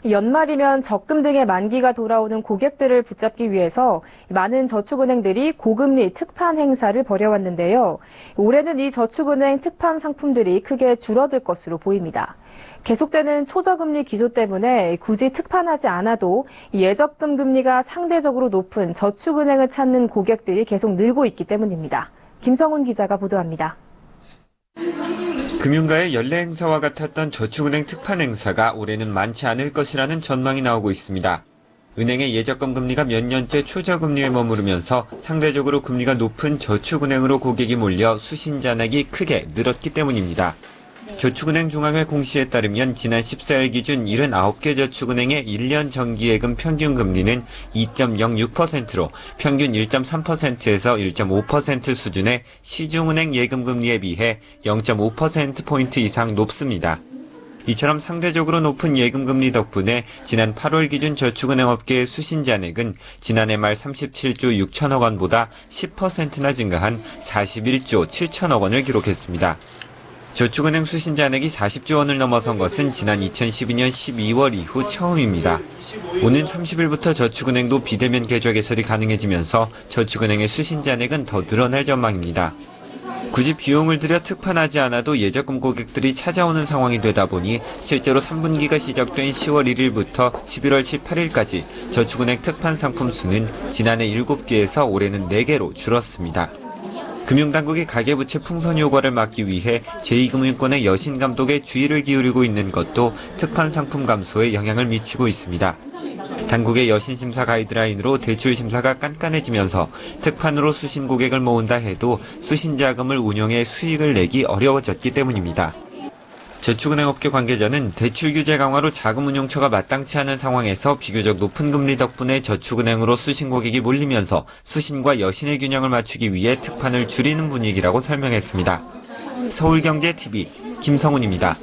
연말이면 적금 등의 만기가 돌아오는 고객들을 붙잡기 위해서 많은 저축은행들이 고금리 특판 행사를 벌여왔는데요. 올해는 이 저축은행 특판 상품들이 크게 줄어들 것으로 보입니다. 계속되는 초저금리 기조 때문에 굳이 특판하지 않아도 예적금 금리가 상대적으로 높은 저축은행을 찾는 고객들이 계속 늘고 있기 때문입니다. 김성훈 기자가 보도합니다. 금융가의 연례 행사와 같았던 저축은행 특판 행사가 올해는 많지 않을 것이라는 전망이 나오고 있습니다. 은행의 예적금 금리가 몇 년째 초저금리에 머무르면서 상대적으로 금리가 높은 저축은행으로 고객이 몰려 수신잔액이 크게 늘었기 때문입니다. 저축은행 중앙회 공시에 따르면 지난 14일 기준 79개 저축은행의 1년 정기예금 평균 금리는 2.06%로 평균 1.3%에서 1.5% 수준의 시중은행 예금 금리에 비해 0.5%포인트 이상 높습니다. 이처럼 상대적으로 높은 예금 금리 덕분에 지난 8월 기준 저축은행 업계의 수신잔액은 지난해 말 37조 6천억 원보다 10%나 증가한 41조 7천억 원을 기록했습니다. 저축은행 수신잔액이 40조 원을 넘어선 것은 지난 2012년 12월 이후 처음입니다. 오는 30일부터 저축은행도 비대면 계좌 개설이 가능해지면서 저축은행의 수신잔액은 더 늘어날 전망입니다. 굳이 비용을 들여 특판하지 않아도 예적금 고객들이 찾아오는 상황이 되다 보니 실제로 3분기가 시작된 10월 1일부터 11월 18일까지 저축은행 특판 상품 수는 지난해 7개에서 올해는 4개로 줄었습니다. 금융당국이 가계부채 풍선 효과를 막기 위해 제2금융권의 여신감독에 주의를 기울이고 있는 것도 특판 상품 감소에 영향을 미치고 있습니다. 당국의 여신심사 가이드라인으로 대출 심사가 깐깐해지면서 특판으로 수신 고객을 모은다 해도 수신자금을 운용해 수익을 내기 어려워졌기 때문입니다. 저축은행 업계 관계자는 대출 규제 강화로 자금운용처가 마땅치 않은 상황에서 비교적 높은 금리 덕분에 저축은행으로 수신 고객이 몰리면서 수신과 여신의 균형을 맞추기 위해 특판을 줄이는 분위기라고 설명했습니다. 서울경제TV 김성훈입니다.